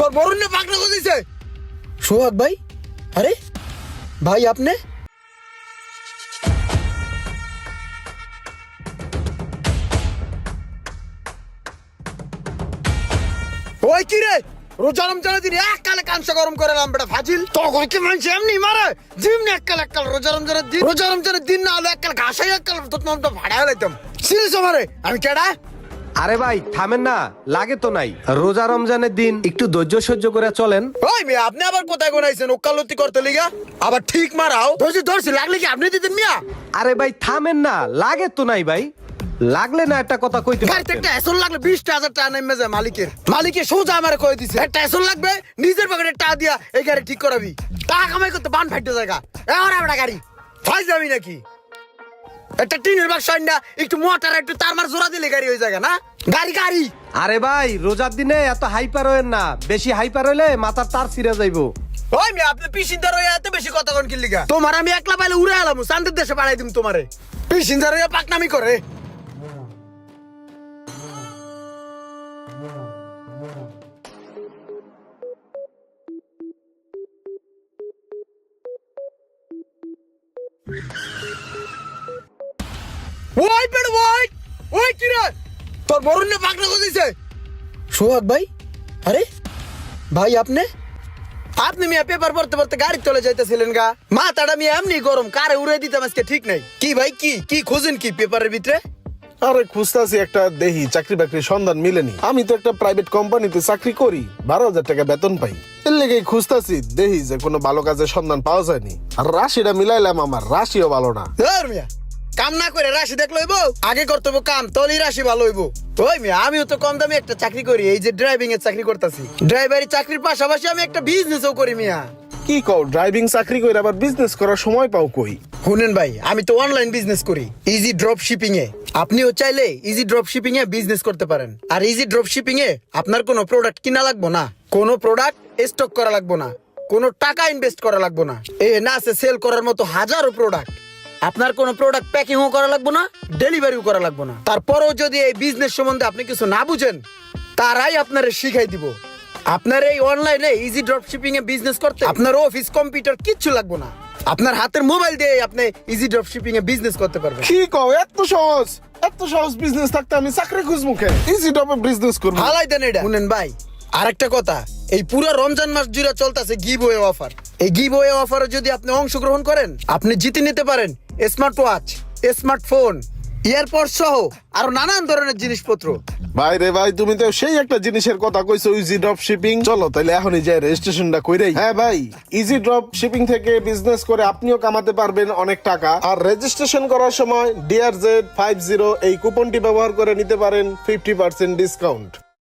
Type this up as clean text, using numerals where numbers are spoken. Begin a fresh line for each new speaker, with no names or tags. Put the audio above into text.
তোর বরুণ পাকড়া দিছে সোহাগ ভাই। আরে ভাই আপনি ওই কি রে রোজা রমজানের দিন এককালে কাঁচা গরম করে লাম বেটা ফাজিল তখন কি মানুষ এমনি মারে জিমনি এককাল রোজা রমজানের দিন না হলে এককাল ঘাসাই এককাল তোর নামটা ভাড়া লাইতাম সিরিয়াস মারে আমি কেডা।
আরে ভাই থামেন না, লাগে তো নাই। রোজা রমজানের দিন একটু ধৈর্য সহ্য করে চলেন।
ওই মেয়ে আপনি আবার কোথায় গোনাইছেন ওকালতি করতে লিগা আবার ঠিক মারাও ধরছি লাগলে কি আপনি দিতেন মিয়া।
আরে ভাই থামেন না, লাগে তো নাই ভাই, লাগলে না একটা কথা কইতে
গাড়িতে একটা এসন লাগলে 20,000 টাকা নেমে যায় মালিকের সোজা আমারে কই দিছে একটা এসন লাগবে নিজের পকেটে টাকা দিয়া এই গাড়ি ঠিক করাবি টাকা কামাই করতে বান ফাইটে জায়গা এবার আমরা গাড়ি ফাইজ যাবি নাকি একটা টিনের বাক্স আইনা একটু মোটর একটু তারমার জোড়া দিলে গাড়ি হয়ে যায় না গাড়ি।
আরে ভাই রোজার দিনে এত হাইপার হইেন না, বেশি হাইপার হইলে মাথার তার ছিঁড়ে যাইবো।
ওই মেয়ে আপনি পিসিনদার হয়ে এত বেশি কথা কোন কিল্লিগা তোমার আমি একলা পাইলে উড়ে আলাম চান্দের দেশে পাঠাই দিম তোমারে পিসিনদার হয়ে পাকনামি করে। ওই পেড় ওই কি রে তোর বরুণ পাকড়া দিছে সোহাগ ভাই। আরে ভাই আপনি মিয়া পেপার পড়তে পড়তে গাড়ি চলে যাইতেছিলেন গা মাথাটা মিয়া এমনি গরম কারে উড়ে দিতাম আজকে ঠিক নাই কি ভাই কি খোঁজেন কি পেপারের ভিতরে।
আরে খুঁজতাছি একটা দেহি চাকরি বাকরির সন্ধান মিলেনি। আমি তো একটা প্রাইভেট কোম্পানিতে চাকরি করি, 12,000 টাকা বেতন পাই। এর লেগেই খুঁজতাছি দেহি যে কোনো ভালো কাজের সন্ধান পাওয়া যায়নি। আর রাশিটা মিলাইলাম, আমার রাশিও ভালো না।
ধর মিয়া কাম না করে রাশি দেখ লইব আগে করতে হবে কাম তলি রাশি ভালো হইব। ওই মিয়া আমিও তো কম দামে একটা চাকরি করি, এই যে ড্রাইভিং এর চাকরি করতেছি। ড্রাইভারি চাকরির পাশাপাশি আমি একটা বিজনেসও করি মিয়া।
কি কও, ড্রাইভিং চাকরি করে আবার বিজনেস করার সময় পাও কই?
শুনেন ভাই আমি তো অনলাইন বিজনেস করি ইজি ড্রপ শিপিং এ। আপনিও চাইলে ইজি ড্রপ শিপিং এ বিজনেস করতে পারেন। আর ইজি ড্রপ শিপিং এ আপনার কোনো প্রোডাক্ট কিনা লাগবে না, কোনো প্রোডাক্ট স্টক করা লাগবে না, কোনো টাকা ইনভেস্ট করা লাগবে না। না আছে সেল করার মতো হাজারো প্রোডাক্ট। আপনার কোনো প্রোডাক্ট প্যাকিংও করা লাগবে না, ডেলিভারিও করা লাগবে না। তারপরেও যদি এই বিজনেস সম্বন্ধে আপনি কিছু না বুঝেন তারাই আপনারে শিখাই দিব। আপনার এই অনলাইনে ইজি ড্রপ শিপিং এ বিজনেস করতে আপনার অফিস কম্পিউটার কিচ্ছু লাগবে না, আপনার হাতের মোবাইল দিয়ে আপনি ইজি ড্রপ শিপিং এ বিজনেস করতে পারবেন।
কি কও, এত সহজ বিজনেস থাকতে আমি চাকরি খুঁজবো কেন? ইজি ড্রপে বিজনেস করব।
হালাই দেন এটা। শুনেন ভাই আরেকটা কথা, এই পুরো রমজান মাস জুড়ে চলতেছে গিভওয়ে অফার। এই গিভওয়ে অফারে যদি আপনি অংশগ্রহণ করেন আপনি জিতে নিতে পারেন স্মার্ট ওয়াচ, স্মার্টফোন, এয়ারপড সহ আরো নানান ধরনের জিনিসপত্র।
ভাই রে ভাই, তুমি তো সেই একটা জিনিসের কথা কইছো, ইজি ড্রপ শিপিং। চলো তাহলে এখনই যাই রেজিস্ট্রেশনটা কইরাই। হ্যাঁ ভাই, ইজি ড্রপ শিপিং থেকে বিজনেস করে আপনিও কামাতে পারবেন অনেক টাকা। আর রেজিস্ট্রেশন করার সময় DRZ50 এই কুপনটি ব্যবহার করে নিতে পারেন 50% ডিসকাউন্ট।